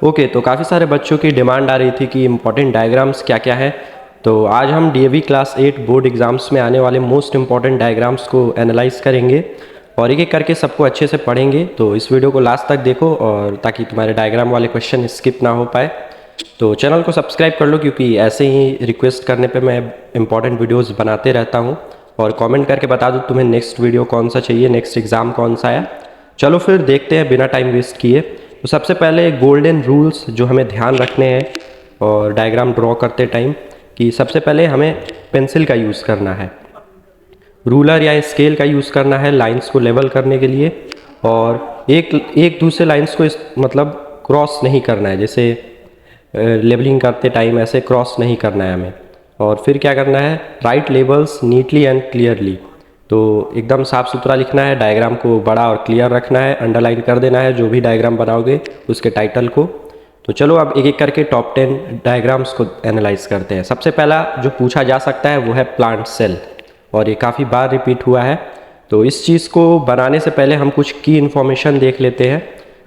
Okay, तो काफ़ी सारे बच्चों की डिमांड आ रही थी कि इम्पॉर्टेंट डायग्राम्स क्या क्या है। तो आज हम डीएवी क्लास 8 बोर्ड एग्ज़ाम्स में आने वाले मोस्ट इम्पॉर्टेंट डायग्राम्स को एनालाइज करेंगे और एक एक करके सबको अच्छे से पढ़ेंगे। तो इस वीडियो को लास्ट तक देखो और ताकि तुम्हारे डायग्राम वाले क्वेश्चन स्किप ना हो पाए। तो चैनल को सब्सक्राइब कर लो क्योंकि ऐसे ही रिक्वेस्ट करने पे मैं इंपॉर्टेंट वीडियोस बनाते रहता हूँ। और कमेंट करके बता दो तुम्हें नेक्स्ट वीडियो कौन सा चाहिए, नेक्स्ट एग्ज़ाम कौन सा है। चलो फिर देखते हैं बिना टाइम वेस्ट किए। तो सबसे पहले गोल्डन रूल्स जो हमें ध्यान रखने हैं और डायग्राम ड्रॉ करते टाइम कि सबसे पहले हमें पेंसिल का यूज़ करना है, रूलर या स्केल का यूज़ करना है लाइंस को लेवल करने के लिए। और एक दूसरे लाइंस को मतलब क्रॉस नहीं करना है, जैसे लेबलिंग करते टाइम ऐसे क्रॉस नहीं करना है हमें। और फिर क्या करना है, right labels neatly and clearly, तो एकदम साफ़ सुथरा लिखना है, डायग्राम को बड़ा और क्लियर रखना है, अंडरलाइन कर देना है जो भी डायग्राम बनाओगे उसके टाइटल को। तो चलो अब एक एक करके टॉप 10 डायग्राम्स को एनालाइज करते हैं। सबसे पहला जो पूछा जा सकता है वो है प्लांट सेल, और ये काफ़ी बार रिपीट हुआ है। तो इस चीज़ को बनाने से पहले हम कुछ की इन्फॉर्मेशन देख लेते हैं।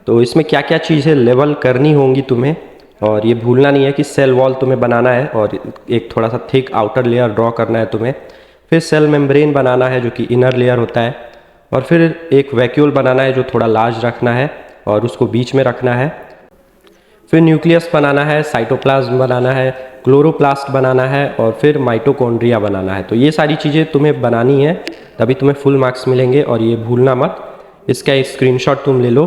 तो इसमें क्या क्या चीज़ें लेवल करनी होंगी तुम्हें, और ये भूलना नहीं है कि सेल वॉल तुम्हें बनाना है और एक थोड़ा सा थिक आउटर लेयर ड्रॉ करना है तुम्हें। फिर सेल मेम्ब्रेन बनाना है जो कि इनर लेयर होता है, और फिर एक वैक्यूल बनाना है जो थोड़ा लार्ज रखना है और उसको बीच में रखना है। फिर न्यूक्लियस बनाना है, साइटोप्लाज्म बनाना है, क्लोरोप्लास्ट बनाना है और फिर माइटोकॉन्ड्रिया बनाना है। तो ये सारी चीज़ें तुम्हें बनानी है, तभी तुम्हें फुल मार्क्स मिलेंगे। और ये भूलना मत, इसका एक स्क्रीनशॉट तुम ले लो।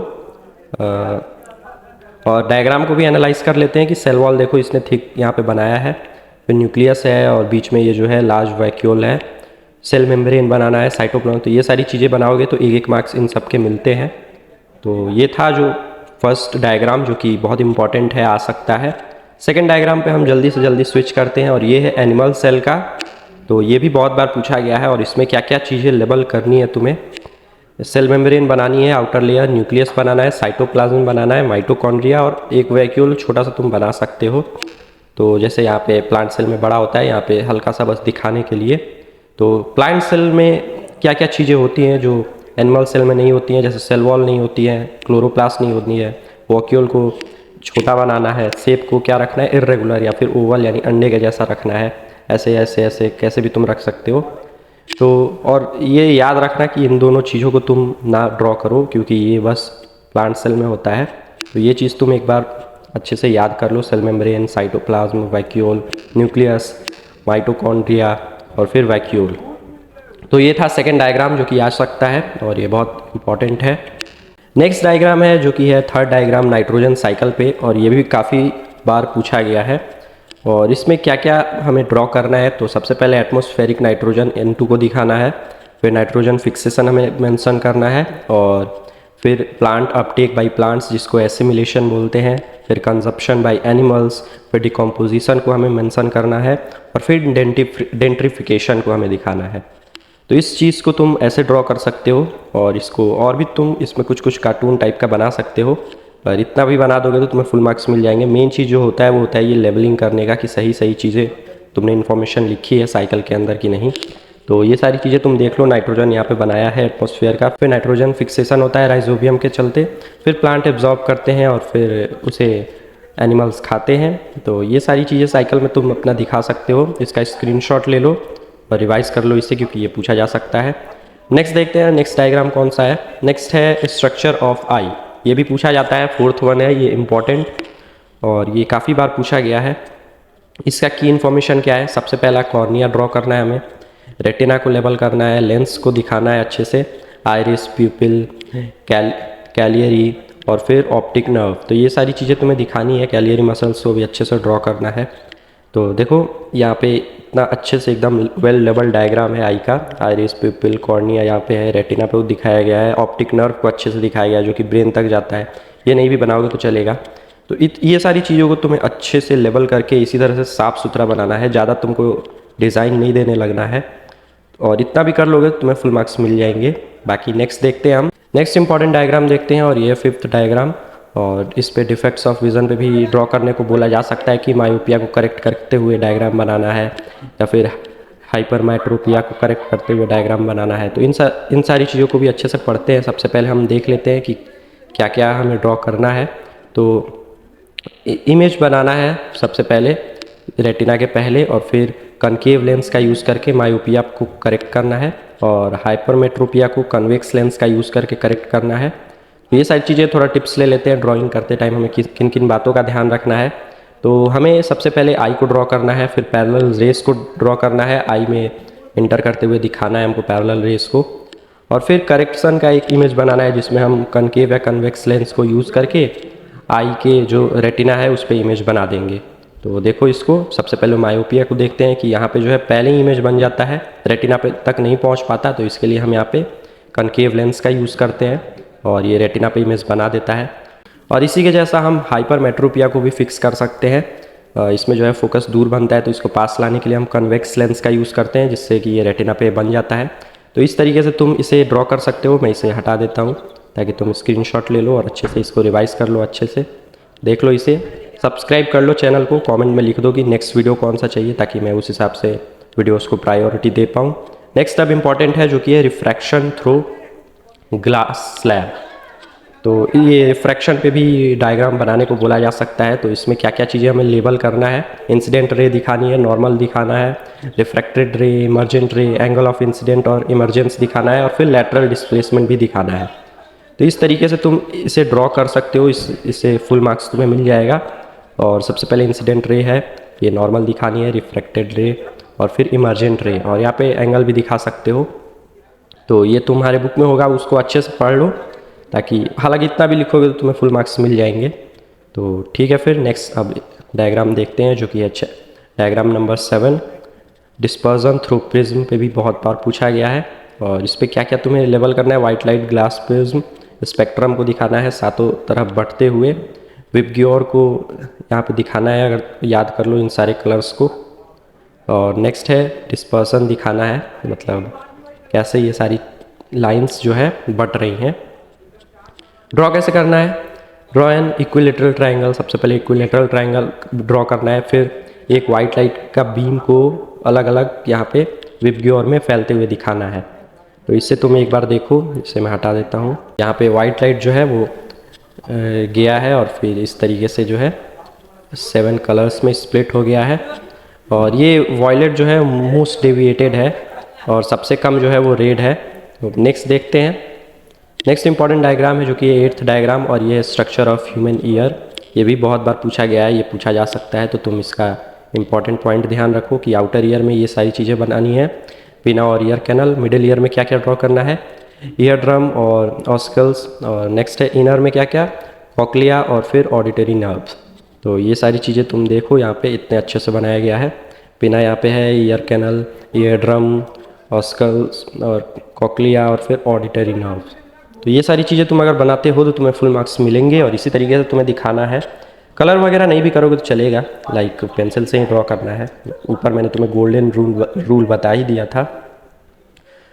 और डायग्राम को भी एनालाइज कर लेते हैं कि सेल वॉल देखो इसने थिक यहाँ पे बनाया है, फिर न्यूक्लियस है और बीच में ये जो है लार्ज वैक्यूल है, सेल मेम्ब्रेन बनाना है, साइटोप्लाज्म। तो ये सारी चीज़ें बनाओगे तो एक एक मार्क्स इन सब के मिलते हैं। तो ये था जो फर्स्ट डायग्राम जो कि बहुत इंपॉर्टेंट है, आ सकता है। सेकेंड डायग्राम पे हम जल्दी से जल्दी स्विच करते हैं और ये है एनिमल सेल का। तो ये भी बहुत बार पूछा गया है और इसमें क्या क्या चीज़ें लेबल करनी है तुम्हें। सेल मेम्ब्रेन बनानी है, आउटर लेयर, न्यूक्लियस बनाना है, साइटोप्लाज्म बनाना है, माइटोकॉन्ड्रिया और एक वैक्यूल छोटा सा तुम बना सकते हो। तो जैसे यहाँ पे प्लांट सेल में बड़ा होता है, यहाँ पे हल्का सा बस दिखाने के लिए। तो प्लांट सेल में क्या क्या चीज़ें होती हैं जो एनिमल सेल में नहीं होती हैं, जैसे सेल वॉल नहीं होती है, क्लोरोप्लास्ट नहीं होती है, वैक्यूल को छोटा बनाना है, शेप को क्या रखना है, इर्रेगुलर या फिर ओवल यानी अंडे के जैसा रखना है, ऐसे ऐसे ऐसे कैसे भी तुम रख सकते हो। तो और ये याद रखना कि इन दोनों चीज़ों को तुम ना ड्रॉ करो क्योंकि ये बस प्लांट सेल में होता है। तो ये चीज़ तुम एक बार अच्छे से याद कर लो, cell membrane, cytoplasm, vacuole, nucleus, mitochondria और फिर वैक्यूल। तो ये था सेकेंड डायग्राम जो कि आ सकता है और ये बहुत इंपॉर्टेंट है। नेक्स्ट डायग्राम है जो कि है थर्ड डायग्राम नाइट्रोजन साइकिल पे, और ये भी काफ़ी बार पूछा गया है। और इसमें क्या क्या हमें ड्रॉ करना है, तो सबसे पहले एटमॉस्फेरिक नाइट्रोजन N2 को दिखाना है, फिर नाइट्रोजन फिक्सेशन हमें मेंशन करना है, और फिर प्लांट अपटेक बाय प्लांट्स जिसको एसिमिलेशन बोलते हैं, फिर कंजप्शन बाय एनिमल्स, फिर डिकम्पोजिशन को हमें मेंशन करना है, और फिर डेंट्रिफिकेशन को हमें दिखाना है। तो इस चीज़ को तुम ऐसे ड्रॉ कर सकते हो, और इसको और भी तुम इसमें कुछ कुछ कार्टून टाइप का बना सकते हो, पर इतना भी बना दोगे तो तुम्हें फुल मार्क्स मिल जाएंगे। मेन चीज़ जो होता है वो होता है ये लेबलिंग करने का कि सही सही चीज़ें तुमने इन्फॉर्मेशन लिखी है साइकिल के अंदर कि नहीं। तो ये सारी चीज़ें तुम देख लो। नाइट्रोजन यहाँ पे बनाया है एटमॉस्फेयर का, फिर नाइट्रोजन फिक्सेशन होता है राइजोबियम के चलते, फिर प्लांट एब्जॉर्ब करते हैं और फिर उसे एनिमल्स खाते हैं। तो ये सारी चीज़ें साइकिल में तुम अपना दिखा सकते हो। इसका स्क्रीनशॉट ले लो और रिवाइज कर लो इसे क्योंकि ये पूछा जा सकता है। नेक्स्ट देखते हैं नेक्स्ट डायग्राम कौन सा है। नेक्स्ट है स्ट्रक्चर ऑफ आई, ये भी पूछा जाता है, फोर्थ वन है ये इम्पॉर्टेंट और ये काफ़ी बार पूछा गया है। इसका की इन्फॉर्मेशन क्या है, सबसे पहला कॉर्निया ड्रॉ करना है हमें, रेटिना को लेबल करना है, लेंस को दिखाना है अच्छे से, आइरिस, प्यूपिल, कैलियरी और फिर ऑप्टिक नर्व। तो ये सारी चीज़ें तुम्हें दिखानी है, कैलियरी मसल्स को भी अच्छे से ड्रॉ करना है। तो देखो यहाँ पे इतना अच्छे से एकदम वेल लेबल डायग्राम है आई का, आइरिस, प्यूपिल, कॉर्निया यहाँ पे है, रेटिना पे दिखाया गया है, ऑप्टिक नर्व को अच्छे से दिखाया गया है जो कि ब्रेन तक जाता है। ये नहीं भी बनाओगे तो चलेगा। तो ये सारी चीज़ों को तुम्हें अच्छे से लेबल करके इसी तरह से साफ़ सुथरा बनाना है, ज़्यादा तुमको डिज़ाइन नहीं देने लगना है। और इतना भी कर लोगे तो तुम्हें फुल मार्क्स मिल जाएंगे। बाकी नेक्स्ट देखते हैं हम, नेक्स्ट इंपॉर्टेंट डायग्राम देखते हैं और ये फिफ्थ डायग्राम, और इस पे डिफेक्ट्स ऑफ विज़न पे भी ड्रॉ करने को बोला जा सकता है कि मायोपिया को करेक्ट करते हुए डायग्राम बनाना है या फिर हाइपरमेट्रोपिया को करेक्ट करते हुए डायग्राम बनाना है। तो इन सारी चीज़ों को भी अच्छे से पढ़ते हैं। सबसे पहले हम देख लेते हैं कि क्या क्या हमें ड्रॉ करना है। तो इमेज बनाना है सबसे पहले रेटिना के पहले, और फिर कनकेव लेंस का यूज़ करके मायोपिया को करेक्ट करना है, और हाइपरमेट्रोपिया को कन्वेक्स लेंस का यूज़ करके करेक्ट करना है। तो ये सारी चीज़ें थोड़ा टिप्स ले लेते हैं ड्राइंग करते टाइम हमें किन किन बातों का ध्यान रखना है। तो हमें सबसे पहले आई को ड्रॉ करना है, फिर पैरेलल रेस को ड्रॉ करना है, आई में इंटर करते हुए दिखाना है हमको पैरेलल रेस को, और फिर करेक्शन का एक इमेज बनाना है जिसमें हम कनकेव या कन्वेक्स लेंस को यूज़ करके आई के जो रेटिना है उस पर इमेज बना देंगे। तो देखो इसको, सबसे पहले मायोपिया को देखते हैं कि यहाँ पे जो है पहले ही इमेज बन जाता है, रेटिना पे तक नहीं पहुँच पाता, तो इसके लिए हम यहाँ पे कनकेव लेंस का यूज़ करते हैं और ये रेटिना पे इमेज बना देता है। और इसी के जैसा हम हाइपरमेट्रोपिया को भी फिक्स कर सकते हैं। इसमें जो है फोकस दूर बनता है, तो इसको पास लाने के लिए हम कन्वेक्स लेंस का यूज़ करते हैं जिससे कि ये रेटिना पे बन जाता है। तो इस तरीके से तुम इसे ड्रॉ कर सकते हो। मैं इसे हटा देता हूँ ताकि तुम स्क्रीनशॉट ले लो और अच्छे से इसको रिवाइज़ कर लो, अच्छे से देख लो इसे। सब्सक्राइब कर लो चैनल को, कमेंट में लिख दो कि नेक्स्ट वीडियो कौन सा चाहिए ताकि मैं उस हिसाब से वीडियोस को प्रायोरिटी दे पाऊँ। नेक्स्ट अब इम्पॉर्टेंट है जो कि है रिफ्रैक्शन थ्रू ग्लास स्लैब। तो ये रिफ्रैक्शन पे भी डायग्राम बनाने को बोला जा सकता है। तो इसमें क्या क्या चीज़ें हमें लेबल करना है, इंसिडेंट रे दिखानी है, नॉर्मल दिखाना है, रिफ्रैक्टेड रे, इमर्जेंट रे, एंगल ऑफ इंसिडेंट और इमरजेंस दिखाना है, और फिर लैटरल डिस्प्लेसमेंट भी दिखाना है। तो इस तरीके से तुम इसे ड्रॉ कर सकते हो, इससे फुल मार्क्स तुम्हें मिल जाएगा। और सबसे पहले इंसिडेंट रे है, ये नॉर्मल दिखानी है, रिफ्रैक्टेड रे और फिर इमर्जेंट रे, और यहाँ पे एंगल भी दिखा सकते हो। तो ये तुम्हारे बुक में होगा, उसको अच्छे से पढ़ लो ताकि हालांकि इतना भी लिखोगे तो तुम्हें फुल मार्क्स मिल जाएंगे। तो ठीक है, फिर नेक्स्ट अब डायग्राम देखते हैं जो कि है diagram number 7। Dispersion through prism पे भी बहुत बार पूछा गया है, और इस पर क्या क्या तुम्हें लेबल करना है। White light glass prism spectrum को दिखाना है सातों तरफ बढ़ते हुए, विबग्योर को यहाँ पे दिखाना है, अगर याद कर लो इन सारे कलर्स को। और नेक्स्ट है डिस्पर्सन दिखाना है, मतलब कैसे ये सारी लाइंस जो है बढ़ रही हैं। ड्रॉ कैसे करना है, ड्रॉ एन इक्विलेटरल ट्रायंगल। सबसे पहले इक्विलेटरल ट्रायंगल ड्रॉ करना है, फिर एक वाइट लाइट का बीम को अलग अलग यहाँ पे विबग्योर में फैलते हुए दिखाना है। तो इससे तुम एक बार देखो, इसे मैं हटा देता हूँ। यहाँ पे वाइट लाइट जो है वो गया है और फिर इस तरीके से जो है 7 कलर्स में स्प्लिट हो गया है, और ये वॉयलेट जो है मोस्ट डेविएटेड है और सबसे कम जो है वो रेड है। तो नेक्स्ट देखते हैं। नेक्स्ट इंपॉर्टेंट डायग्राम है जो कि 8th डायग्राम, और ये स्ट्रक्चर ऑफ ह्यूमन ईयर। ये भी बहुत बार पूछा गया है, ये पूछा जा सकता है, तो तुम इसका इंपॉर्टेंट पॉइंट ध्यान रखो कि आउटर ईयर में ये सारी चीज़ें बनानी है, पिना और ईयर कैनल। मिडिल ईयर में क्या क्या ड्रॉ करना है, ईयर ड्रम और ऑस्कल्स, और नेक्स्ट है इनर में क्या क्या, कॉक्लिया और फिर ऑडिटरी नर्व्स। तो ये सारी चीज़ें तुम देखो यहाँ पे इतने अच्छे से बनाया गया है। पिना यहाँ पे है, ईयर कैनल, ईयर ड्रम, ऑस्कल्स और कॉक्लिया और फिर ऑडिटरी नर्व्स। तो ये सारी चीज़ें तुम अगर बनाते हो तो तुम्हें फुल मार्क्स मिलेंगे, और इसी तरीके से तुम्हें दिखाना है। कलर वगैरह नहीं भी करोगे तो चलेगा, लाइक पेंसिल से ही ड्रॉ करना है। ऊपर मैंने तुम्हें गोल्डन रूल बता ही दिया था।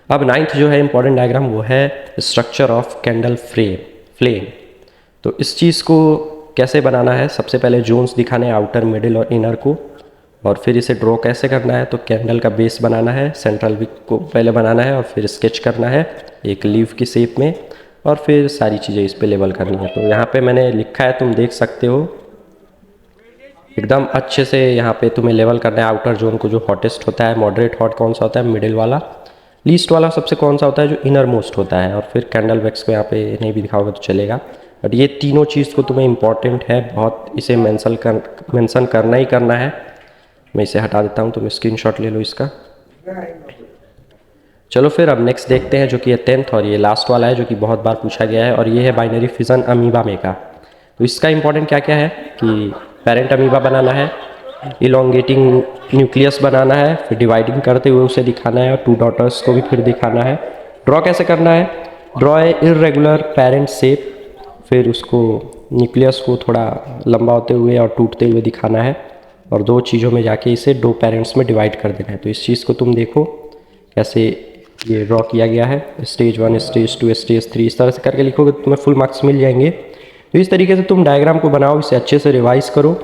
अब 9th जो है इंपॉर्टेंट डायग्राम वो है स्ट्रक्चर ऑफ कैंडल फ्लेम। तो इस चीज़ को कैसे बनाना है, सबसे पहले जोन्स दिखाने हैं आउटर, मिडिल और इनर को, और फिर इसे ड्रॉ कैसे करना है। तो कैंडल का बेस बनाना है, सेंट्रल विक को पहले बनाना है, और फिर स्केच करना है एक लीव की शेप में, और फिर सारी चीज़ें इस पे लेबल करनी है। तो यहाँ पे मैंने लिखा है, तुम देख सकते हो एकदम अच्छे से। यहाँ पे तुम्हें लेवल करना है आउटर जोन को, जो हॉटेस्ट होता है, मॉडरेट हॉट कौन सा होता है, मिडिल वाला, लीस्ट वाला सबसे कौन सा होता है, जो इनर मोस्ट होता है, और फिर कैंडल वैक्स को यहाँ पे नहीं भी दिखाओगे तो चलेगा। बट ये तीनों चीज़ को तुम्हें इंपॉर्टेंट है बहुत, इसे मेंशन करना ही करना है। मैं इसे हटा देता हूँ, तुम स्क्रीनशॉट ले लो इसका। चलो फिर अब नेक्स्ट देखते हैं जो कि है 10th, और ये लास्ट वाला है जो कि बहुत बार पूछा गया है, और ये है बाइनरी फिजन अमीबा में का। तो इसका इंपॉर्टेंट क्या क्या है कि पेरेंट अमीबा बनाना है, इलोंगेटिंग न्यूक्लियस बनाना है, फिर डिवाइडिंग करते हुए उसे दिखाना है, और 2 डॉटर्स को भी फिर दिखाना है। ड्रॉ कैसे करना है, draw a irregular parent shape, फिर उसको न्यूक्लियस को थोड़ा लंबा होते हुए और टूटते हुए दिखाना है, और 2 चीज़ों में जाके इसे 2 पेरेंट्स में डिवाइड कर देना है। तो इस चीज़ को तुम देखो कैसे ये ड्रॉ किया गया है, स्टेज 1, स्टेज 2, स्टेज 3, इस तरह से करके लिखोगे तो तुम्हें फुल मार्क्स मिल जाएंगे। तो इस तरीके से तुम डायग्राम को बनाओ, इसे अच्छे से रिवाइज करो,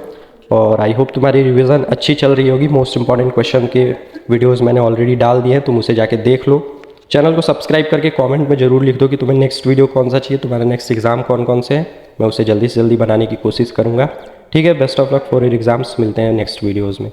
और आई होप तुम्हारी रिवीजन अच्छी चल रही होगी। मोस्ट इंपॉर्टेंट क्वेश्चन के वीडियोस मैंने ऑलरेडी डाल दिए हैं, तुम उसे जाके देख लो। चैनल को सब्सक्राइब करके कमेंट में ज़रूर लिख दो कि तुम्हें नेक्स्ट वीडियो कौन सा चाहिए, तुम्हारा नेक्स्ट एग्जाम कौन कौन से हैं, मैं उसे जल्दी से जल्दी बनाने की कोशिश करूँगा। ठीक है, best of luck for your exams, मिलते हैं नेक्स्ट वीडियोज़ में।